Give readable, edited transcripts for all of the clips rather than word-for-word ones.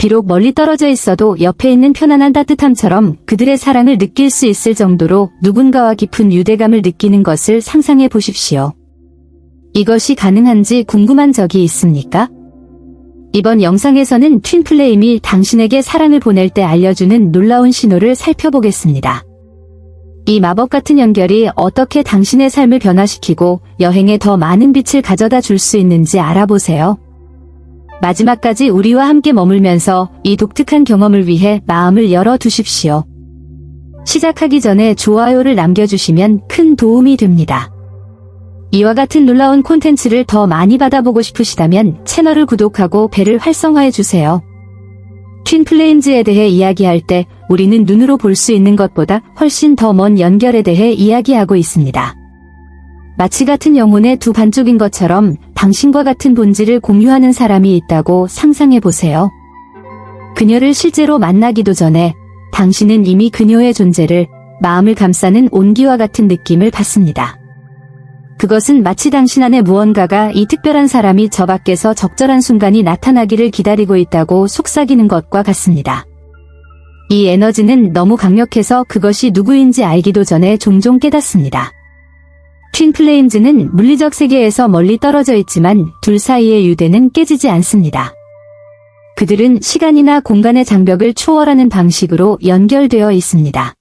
비록 멀리 떨어져 있어도 옆에 있는 편안한 따뜻함처럼 그들의 사랑을 느낄 수 있을 정도로 누군가와 깊은 유대감을 느끼는 것을 상상해 보십시오. 이것이 가능한지 궁금한 적이 있습니까? 이번 영상에서는 휭플레임이 당신에게 사랑을 보낼 때 알려주는 놀라운 신호를 살펴보겠습니다. 이 마법 같은 연결이 어떻게 당신의 삶을 변화시키고 여행에 더 많은 빛을 가져다 줄 수 있는지 알아보세요. 마지막까지 우리와 함께 머물면서 이 독특한 경험을 위해 마음을 열어두십시오. 시작하기 전에 좋아요를 남겨주시면 큰 도움이 됩니다. 이와 같은 놀라운 콘텐츠를 더 많이 받아보고 싶으시다면 채널을 구독하고 벨을 활성화해주세요. 휭플레임즈에 대해 이야기할 때 우리는 눈으로 볼 수 있는 것보다 훨씬 더 먼 연결에 대해 이야기하고 있습니다. 마치 같은 영혼의 두 반쪽인 것처럼 당신과 같은 본질을 공유하는 사람이 있다고 상상해보세요. 그녀를 실제로 만나기도 전에 당신은 이미 그녀의 존재를 마음을 감싸는 온기와 같은 느낌을 받습니다. 그것은 마치 당신 안에 무언가가 이 특별한 사람이 저 밖에서 적절한 순간이 나타나기를 기다리고 있다고 속삭이는 것과 같습니다. 이 에너지는 너무 강력해서 그것이 누구인지 알기도 전에 종종 깨닫습니다. 휭플레임즈는 물리적 세계에서 멀리 떨어져 있지만 둘 사이의 유대는 깨지지 않습니다. 그들은 시간이나 공간의 장벽을 초월하는 방식으로 연결되어 있습니다.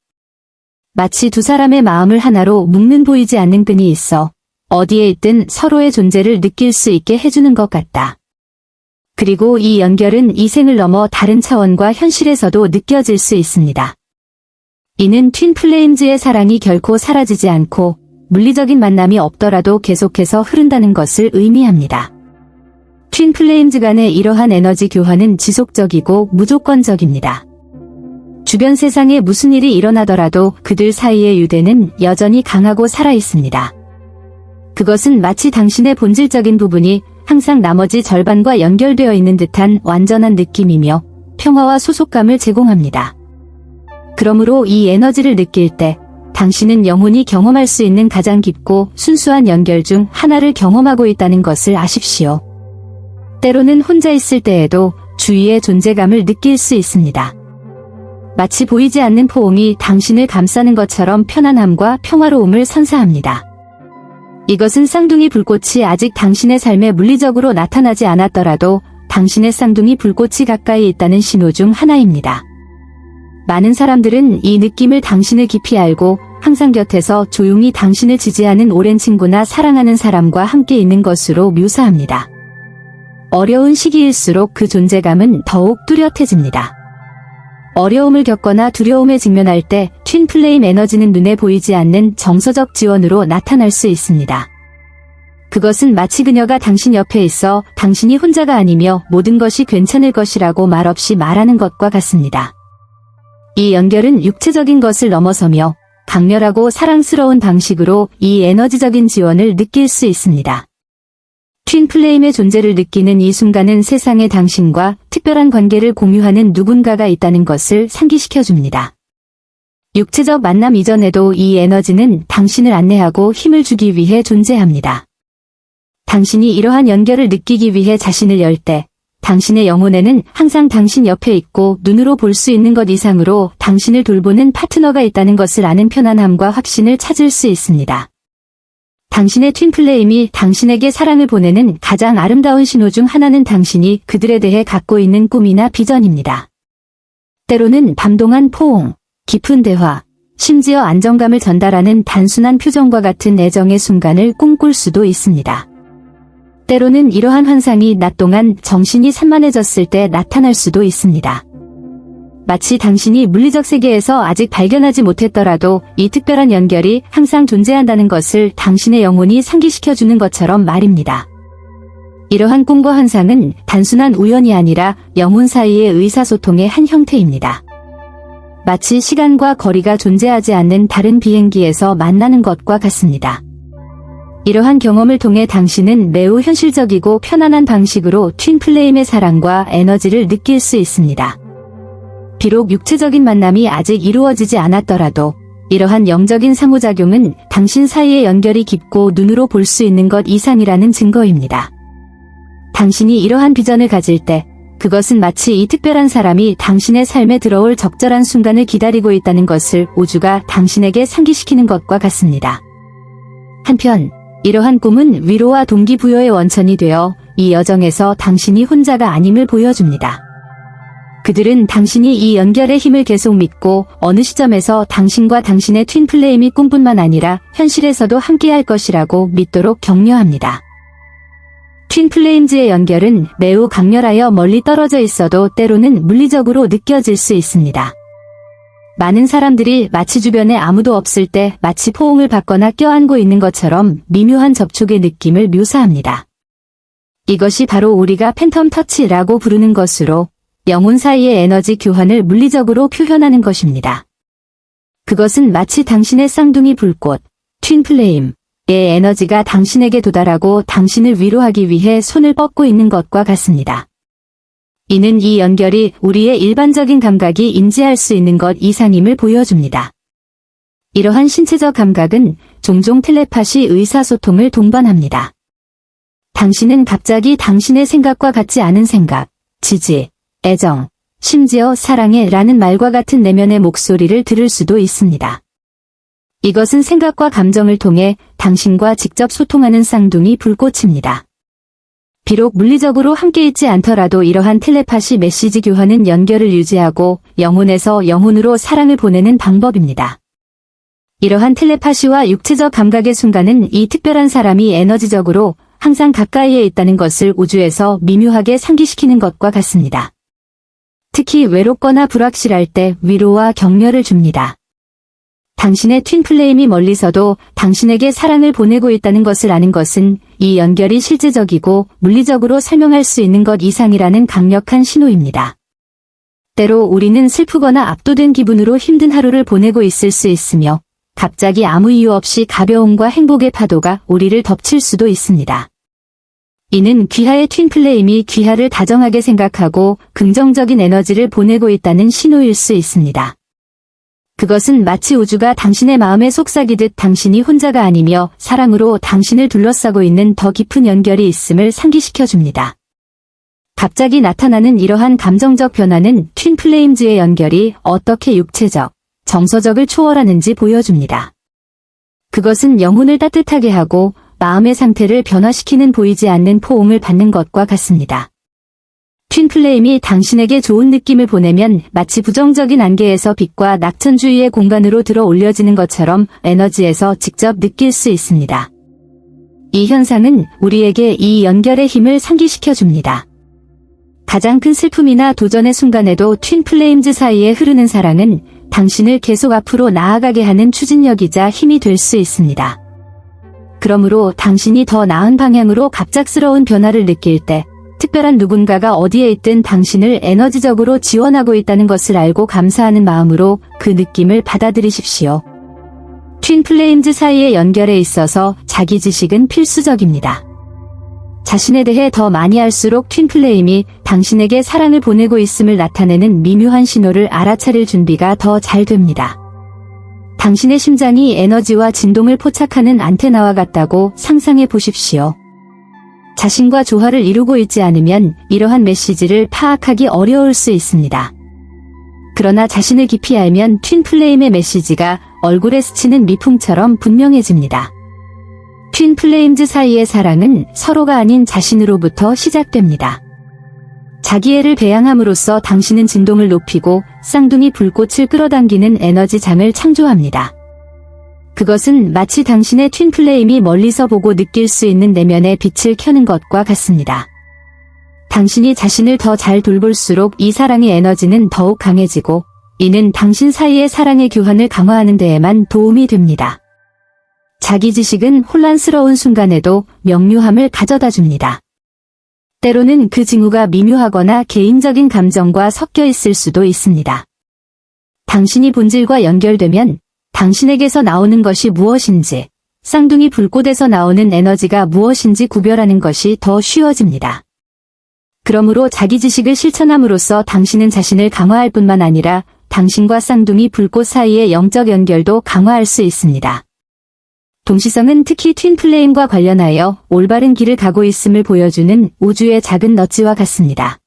마치 두 사람의 마음을 하나로 묶는 보이지 않는 끈이 있어 어디에 있든 서로의 존재를 느낄 수 있게 해주는 것 같다. 그리고 이 연결은 이생을 넘어 다른 차원과 현실에서도 느껴질 수 있습니다. 이는 휭플레임즈의 사랑이 결코 사라지지 않고 물리적인 만남이 없더라도 계속해서 흐른다는 것을 의미합니다. 휭플레임즈 간의 이러한 에너지 교환은 지속적이고 무조건적입니다. 주변 세상에 무슨 일이 일어나더라도 그들 사이의 유대는 여전히 강하고 살아있습니다. 그것은 마치 당신의 본질적인 부분이 항상 나머지 절반과 연결되어 있는 듯한 완전한 느낌이며 평화와 소속감을 제공합니다. 그러므로 이 에너지를 느낄 때 당신은 영혼이 경험할 수 있는 가장 깊고 순수한 연결 중 하나를 경험하고 있다는 것을 아십시오. 때로는 혼자 있을 때에도 주위의 존재감을 느낄 수 있습니다. 마치 보이지 않는 포옹이 당신을 감싸는 것처럼 편안함과 평화로움을 선사합니다. 이것은 쌍둥이 불꽃이 아직 당신의 삶에 물리적으로 나타나지 않았더라도 당신의 쌍둥이 불꽃이 가까이 있다는 신호 중 하나입니다. 많은 사람들은 이 느낌을 당신을 깊이 알고 항상 곁에서 조용히 당신을 지지하는 오랜 친구나 사랑하는 사람과 함께 있는 것으로 묘사합니다. 어려운 시기일수록 그 존재감은 더욱 뚜렷해집니다. 어려움을 겪거나 두려움에 직면할 때 휭플레임 에너지는 눈에 보이지 않는 정서적 지원으로 나타날 수 있습니다. 그것은 마치 그녀가 당신 옆에 있어 당신이 혼자가 아니며 모든 것이 괜찮을 것이라고 말없이 말하는 것과 같습니다. 이 연결은 육체적인 것을 넘어서며 강렬하고 사랑스러운 방식으로 이 에너지적인 지원을 느낄 수 있습니다. 휭플레임의 존재를 느끼는 이 순간은 세상에 당신과 특별한 관계를 공유하는 누군가가 있다는 것을 상기시켜줍니다. 육체적 만남 이전에도 이 에너지는 당신을 안내하고 힘을 주기 위해 존재합니다. 당신이 이러한 연결을 느끼기 위해 자신을 열 때 당신의 영혼에는 항상 당신 옆에 있고 눈으로 볼 수 있는 것 이상으로 당신을 돌보는 파트너가 있다는 것을 아는 편안함과 확신을 찾을 수 있습니다. 당신의 휭플레임이 당신에게 사랑을 보내는 가장 아름다운 신호 중 하나는 당신이 그들에 대해 갖고 있는 꿈이나 비전입니다. 때로는 밤동안 포옹, 깊은 대화, 심지어 안정감을 전달하는 단순한 표정과 같은 애정의 순간을 꿈꿀 수도 있습니다. 때로는 이러한 환상이 낮 동안 정신이 산만해졌을 때 나타날 수도 있습니다. 마치 당신이 물리적 세계에서 아직 발견하지 못했더라도 이 특별한 연결이 항상 존재한다는 것을 당신의 영혼이 상기시켜주는 것처럼 말입니다. 이러한 꿈과 환상은 단순한 우연이 아니라 영혼 사이의 의사소통의 한 형태입니다. 마치 시간과 거리가 존재하지 않는 다른 비행기에서 만나는 것과 같습니다. 이러한 경험을 통해 당신은 매우 현실적이고 편안한 방식으로 휭플레임의 사랑과 에너지를 느낄 수 있습니다. 비록 육체적인 만남이 아직 이루어지지 않았더라도 이러한 영적인 상호작용은 당신 사이의 연결이 깊고 눈으로 볼 수 있는 것 이상이라는 증거입니다. 당신이 이러한 비전을 가질 때 그것은 마치 이 특별한 사람이 당신의 삶에 들어올 적절한 순간을 기다리고 있다는 것을 우주가 당신에게 상기시키는 것과 같습니다. 한편 이러한 꿈은 위로와 동기부여의 원천이 되어 이 여정에서 당신이 혼자가 아님을 보여줍니다. 그들은 당신이 이 연결의 힘을 계속 믿고 어느 시점에서 당신과 당신의 트윈플레임이 꿈뿐만 아니라 현실에서도 함께할 것이라고 믿도록 격려합니다. 트윈플레임즈의 연결은 매우 강렬하여 멀리 떨어져 있어도 때로는 물리적으로 느껴질 수 있습니다. 많은 사람들이 마치 주변에 아무도 없을 때 마치 포옹을 받거나 껴안고 있는 것처럼 미묘한 접촉의 느낌을 묘사합니다. 이것이 바로 우리가 팬텀 터치라고 부르는 것으로 영혼 사이의 에너지 교환을 물리적으로 표현하는 것입니다. 그것은 마치 당신의 쌍둥이 불꽃, 트윈플레임의 에너지가 당신에게 도달하고 당신을 위로하기 위해 손을 뻗고 있는 것과 같습니다. 이는 이 연결이 우리의 일반적인 감각이 인지할 수 있는 것 이상임을 보여줍니다. 이러한 신체적 감각은 종종 텔레파시 의사소통을 동반합니다. 당신은 갑자기 당신의 생각과 같지 않은 생각, 지지, 애정, 심지어 사랑해 라는 말과 같은 내면의 목소리를 들을 수도 있습니다. 이것은 생각과 감정을 통해 당신과 직접 소통하는 쌍둥이 불꽃입니다. 비록 물리적으로 함께 있지 않더라도 이러한 텔레파시 메시지 교환은 연결을 유지하고 영혼에서 영혼으로 사랑을 보내는 방법입니다. 이러한 텔레파시와 육체적 감각의 순간은 이 특별한 사람이 에너지적으로 항상 가까이에 있다는 것을 우주에서 미묘하게 상기시키는 것과 같습니다. 특히 외롭거나 불확실할 때 위로와 격려를 줍니다. 당신의 트윈플레임이 멀리서도 당신에게 사랑을 보내고 있다는 것을 아는 것은 이 연결이 실제적이고 물리적으로 설명할 수 있는 것 이상이라는 강력한 신호입니다. 때로 우리는 슬프거나 압도된 기분으로 힘든 하루를 보내고 있을 수 있으며 갑자기 아무 이유 없이 가벼움과 행복의 파도가 우리를 덮칠 수도 있습니다. 이는 귀하의 트윈플레임이 귀하를 다정하게 생각하고 긍정적인 에너지를 보내고 있다는 신호일 수 있습니다. 그것은 마치 우주가 당신의 마음에 속삭이듯 당신이 혼자가 아니며 사랑으로 당신을 둘러싸고 있는 더 깊은 연결이 있음을 상기시켜줍니다. 갑자기 나타나는 이러한 감정적 변화는 트윈플레임즈의 연결이 어떻게 육체적, 정서적을 초월하는지 보여줍니다. 그것은 영혼을 따뜻하게 하고 마음의 상태를 변화시키는 보이지 않는 포옹을 받는 것과 같습니다. 트윈플레임이 당신에게 좋은 느낌을 보내면 마치 부정적인 안개에서 빛과 낙천주의의 공간으로 들어 올려지는 것처럼 에너지에서 직접 느낄 수 있습니다. 이 현상은 우리에게 이 연결의 힘을 상기시켜줍니다. 가장 큰 슬픔이나 도전의 순간에도 트윈플레임즈 사이에 흐르는 사랑은 당신을 계속 앞으로 나아가게 하는 추진력이자 힘이 될 수 있습니다. 그러므로 당신이 더 나은 방향으로 갑작스러운 변화를 느낄 때 특별한 누군가가 어디에 있든 당신을 에너지적으로 지원하고 있다는 것을 알고 감사하는 마음으로 그 느낌을 받아들이십시오. 트윈플레임즈 사이의 연결에 있어서 자기 지식은 필수적입니다. 자신에 대해 더 많이 알수록 트윈플레임이 당신에게 사랑을 보내고 있음을 나타내는 미묘한 신호를 알아차릴 준비가 더 잘 됩니다. 당신의 심장이 에너지와 진동을 포착하는 안테나와 같다고 상상해 보십시오. 자신과 조화를 이루고 있지 않으면 이러한 메시지를 파악하기 어려울 수 있습니다. 그러나 자신을 깊이 알면 트윈플레임의 메시지가 얼굴에 스치는 미풍처럼 분명해집니다. 트윈플레임즈 사이의 사랑은 서로가 아닌 자신으로부터 시작됩니다. 자기애를 배양함으로써 당신은 진동을 높이고 쌍둥이 불꽃을 끌어당기는 에너지장을 창조합니다. 그것은 마치 당신의 트윈플레임이 멀리서 보고 느낄 수 있는 내면의 빛을 켜는 것과 같습니다. 당신이 자신을 더 잘 돌볼수록 이 사랑의 에너지는 더욱 강해지고 이는 당신 사이의 사랑의 교환을 강화하는 데에만 도움이 됩니다. 자기 지식은 혼란스러운 순간에도 명료함을 가져다 줍니다. 때로는 그 징후가 미묘하거나 개인적인 감정과 섞여 있을 수도 있습니다. 당신이 본질과 연결되면 당신에게서 나오는 것이 무엇인지, 쌍둥이 불꽃에서 나오는 에너지가 무엇인지 구별하는 것이 더 쉬워집니다. 그러므로 자기 지식을 실천함으로써 당신은 자신을 강화할 뿐만 아니라 당신과 쌍둥이 불꽃 사이의 영적 연결도 강화할 수 있습니다. 동시성은 특히 트윈플레임과 관련하여 올바른 길을 가고 있음을 보여주는 우주의 작은 넛지와 같습니다.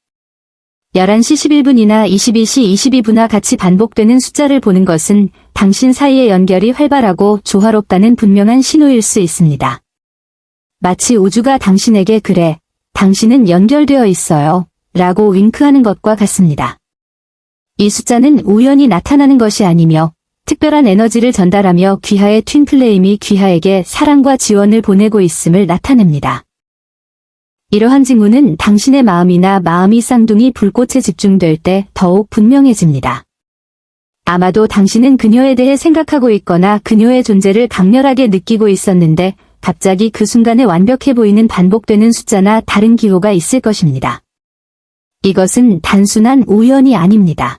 11시 11분이나 22시 22분과 같이 반복되는 숫자를 보는 것은 당신 사이의 연결이 활발하고 조화롭다는 분명한 신호일 수 있습니다. 마치 우주가 당신에게 그래, 당신은 연결되어 있어요, 라고 윙크하는 것과 같습니다. 이 숫자는 우연히 나타나는 것이 아니며 특별한 에너지를 전달하며 귀하의 튠플레임이 귀하에게 사랑과 지원을 보내고 있음을 나타냅니다. 이러한 징후는 당신의 마음이나 마음이 쌍둥이 불꽃에 집중될 때 더욱 분명해집니다. 아마도 당신은 그녀에 대해 생각하고 있거나 그녀의 존재를 강렬하게 느끼고 있었는데 갑자기 그 순간에 완벽해 보이는 반복되는 숫자나 다른 기호가 있을 것입니다. 이것은 단순한 우연이 아닙니다.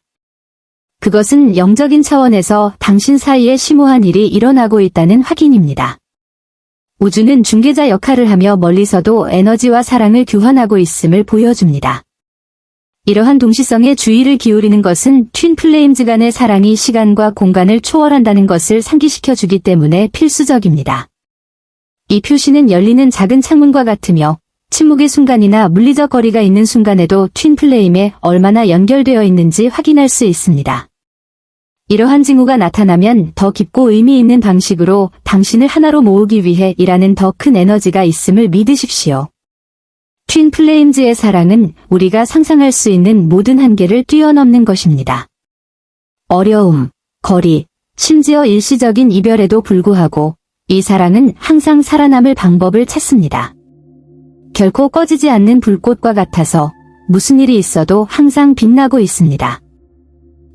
그것은 영적인 차원에서 당신 사이에 심오한 일이 일어나고 있다는 확인입니다. 우주는 중개자 역할을 하며 멀리서도 에너지와 사랑을 교환하고 있음을 보여줍니다. 이러한 동시성에 주의를 기울이는 것은 튠 플레임즈 간의 사랑이 시간과 공간을 초월한다는 것을 상기시켜 주기 때문에 필수적입니다. 이 표시는 열리는 작은 창문과 같으며 침묵의 순간이나 물리적 거리가 있는 순간에도 튠 플레임에 얼마나 연결되어 있는지 확인할 수 있습니다. 이러한 징후가 나타나면 더 깊고 의미 있는 방식으로 당신을 하나로 모으기 위해 일하는 더 큰 에너지가 있음을 믿으십시오. 튠 플레임즈의 사랑은 우리가 상상할 수 있는 모든 한계를 뛰어넘는 것입니다. 어려움, 거리, 심지어 일시적인 이별에도 불구하고 이 사랑은 항상 살아남을 방법을 찾습니다. 결코 꺼지지 않는 불꽃과 같아서 무슨 일이 있어도 항상 빛나고 있습니다.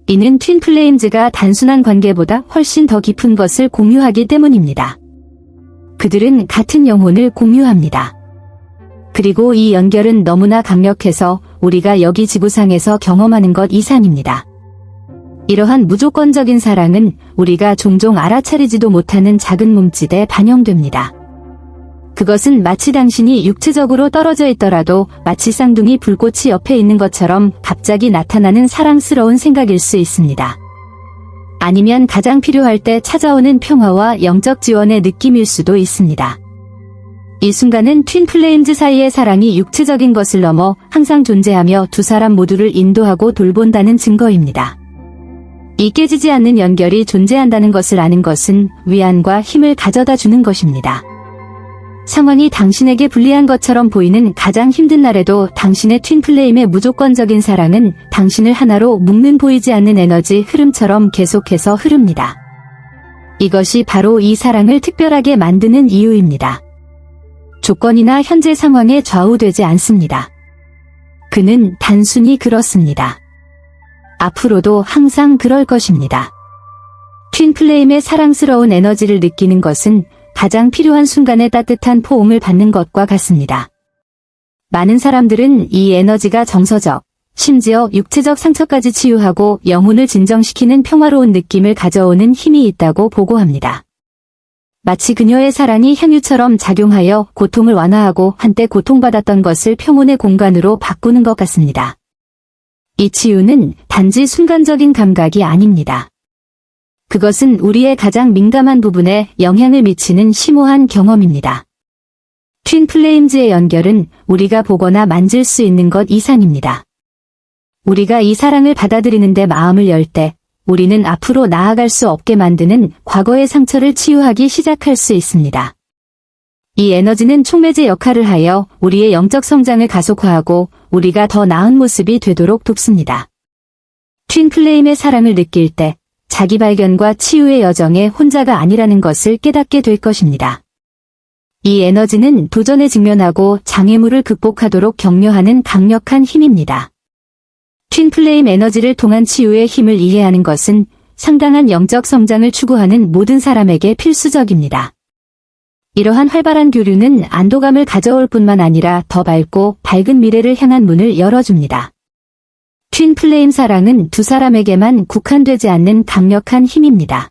이는 튠 플레임즈가 단순한 관계보다 훨씬 더 깊은 것을 공유하기 때문입니다. 그들은 같은 영혼을 공유합니다. 그리고 이 연결은 너무나 강력해서 우리가 여기 지구상에서 경험하는 것 이상입니다. 이러한 무조건적인 사랑은 우리가 종종 알아차리지도 못하는 작은 몸짓에 반영됩니다. 그것은 마치 당신이 육체적으로 떨어져 있더라도 마치 쌍둥이 불꽃이 옆에 있는 것처럼 갑자기 나타나는 사랑스러운 생각일 수 있습니다. 아니면 가장 필요할 때 찾아오는 평화와 영적 지원의 느낌일 수도 있습니다. 이 순간은 튠 플레임즈 사이의 사랑이 육체적인 것을 넘어 항상 존재하며 두 사람 모두를 인도하고 돌본다는 증거입니다. 이 깨지지 않는 연결이 존재한다는 것을 아는 것은 위안과 힘을 가져다 주는 것입니다. 상황이 당신에게 불리한 것처럼 보이는 가장 힘든 날에도 당신의 튠 플레임의 무조건적인 사랑은 당신을 하나로 묶는 보이지 않는 에너지 흐름처럼 계속해서 흐릅니다. 이것이 바로 이 사랑을 특별하게 만드는 이유입니다. 조건이나 현재 상황에 좌우되지 않습니다. 그는 단순히 그렇습니다. 앞으로도 항상 그럴 것입니다. 튠 플레임의 사랑스러운 에너지를 느끼는 것은 가장 필요한 순간에 따뜻한 포옹을 받는 것과 같습니다. 많은 사람들은 이 에너지가 정서적, 심지어 육체적 상처까지 치유하고 영혼을 진정시키는 평화로운 느낌을 가져오는 힘이 있다고 보고합니다. 마치 그녀의 사랑이 향유처럼 작용하여 고통을 완화하고 한때 고통받았던 것을 평온의 공간으로 바꾸는 것 같습니다. 이 치유는 단지 순간적인 감각이 아닙니다. 그것은 우리의 가장 민감한 부분에 영향을 미치는 심오한 경험입니다. 튠 플레임즈의 연결은 우리가 보거나 만질 수 있는 것 이상입니다. 우리가 이 사랑을 받아들이는데 마음을 열 때 우리는 앞으로 나아갈 수 없게 만드는 과거의 상처를 치유하기 시작할 수 있습니다. 이 에너지는 촉매제 역할을 하여 우리의 영적 성장을 가속화하고 우리가 더 나은 모습이 되도록 돕습니다. 튠 플레임의 사랑을 느낄 때 자기 발견과 치유의 여정에 혼자가 아니라는 것을 깨닫게 될 것입니다. 이 에너지는 도전에 직면하고 장애물을 극복하도록 격려하는 강력한 힘입니다. 튠 플레임 에너지를 통한 치유의 힘을 이해하는 것은 상당한 영적 성장을 추구하는 모든 사람에게 필수적입니다. 이러한 활발한 교류는 안도감을 가져올 뿐만 아니라 더 밝고 밝은 미래를 향한 문을 열어줍니다. 튠 플레임 사랑은 두 사람에게만 국한되지 않는 강력한 힘입니다.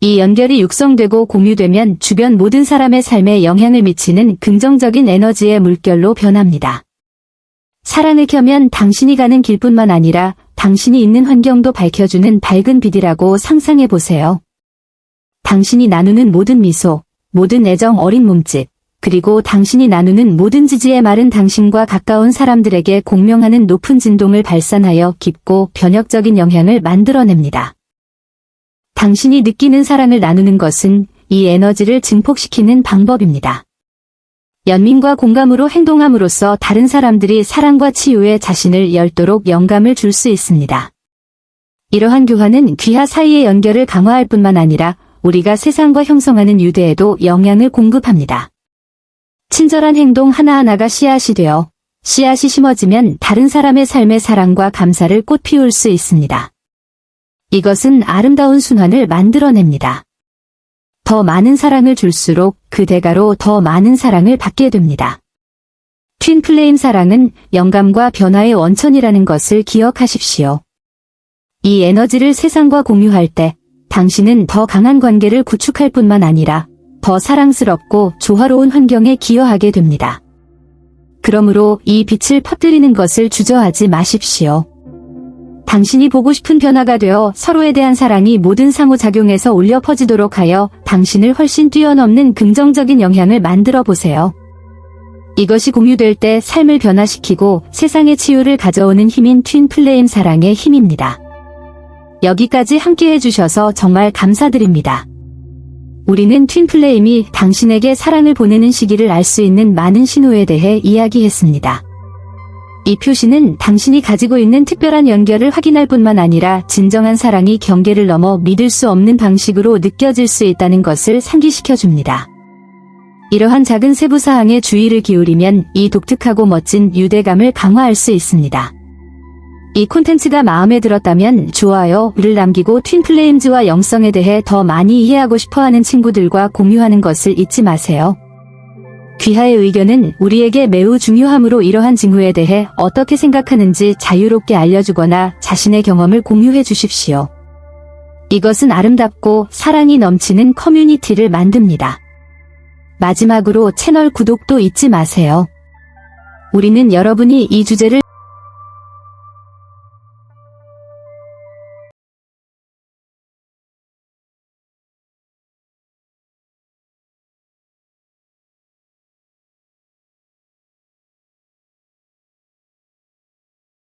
이 연결이 육성되고 공유되면 주변 모든 사람의 삶에 영향을 미치는 긍정적인 에너지의 물결로 변합니다. 사랑을 켜면 당신이 가는 길뿐만 아니라 당신이 있는 환경도 밝혀주는 밝은 빛이라고 상상해 보세요. 당신이 나누는 모든 미소, 모든 애정 어린 몸짓, 그리고 당신이 나누는 모든 지지의 말은 당신과 가까운 사람들에게 공명하는 높은 진동을 발산하여 깊고 변혁적인 영향을 만들어냅니다. 당신이 느끼는 사랑을 나누는 것은 이 에너지를 증폭시키는 방법입니다. 연민과 공감으로 행동함으로써 다른 사람들이 사랑과 치유에 자신을 열도록 영감을 줄 수 있습니다. 이러한 교환은 귀하 사이의 연결을 강화할 뿐만 아니라 우리가 세상과 형성하는 유대에도 영향을 공급합니다. 친절한 행동 하나하나가 씨앗이 되어 씨앗이 심어지면 다른 사람의 삶의 사랑과 감사를 꽃피울 수 있습니다. 이것은 아름다운 순환을 만들어냅니다. 더 많은 사랑을 줄수록 그 대가로 더 많은 사랑을 받게 됩니다. 휭플레임 사랑은 영감과 변화의 원천이라는 것을 기억하십시오. 이 에너지를 세상과 공유할 때 당신은 더 강한 관계를 구축할 뿐만 아니라 더 사랑스럽고 조화로운 환경에 기여하게 됩니다. 그러므로 이 빛을 퍼뜨리는 것을 주저하지 마십시오. 당신이 보고 싶은 변화가 되어 서로에 대한 사랑이 모든 상호작용에서 울려 퍼지도록 하여 당신을 훨씬 뛰어넘는 긍정적인 영향을 만들어 보세요. 이것이 공유될 때 삶을 변화시키고 세상의 치유를 가져오는 힘인 휭플레임 사랑의 힘입니다. 여기까지 함께 해주셔서 정말 감사드립니다. 우리는 휭플레임이 당신에게 사랑을 보내는 시기를 알 수 있는 많은 신호에 대해 이야기했습니다. 이 표시는 당신이 가지고 있는 특별한 연결을 확인할 뿐만 아니라 진정한 사랑이 경계를 넘어 믿을 수 없는 방식으로 느껴질 수 있다는 것을 상기시켜 줍니다. 이러한 작은 세부사항에 주의를 기울이면 이 독특하고 멋진 유대감을 강화할 수 있습니다. 이 콘텐츠가 마음에 들었다면 좋아요를 남기고 휭플레임즈와 영성에 대해 더 많이 이해하고 싶어하는 친구들과 공유하는 것을 잊지 마세요. 귀하의 의견은 우리에게 매우 중요하므로 이러한 징후에 대해 어떻게 생각하는지 자유롭게 알려주거나 자신의 경험을 공유해 주십시오. 이것은 아름답고 사랑이 넘치는 커뮤니티를 만듭니다. 마지막으로 채널 구독도 잊지 마세요. 우리는 여러분이 이 주제를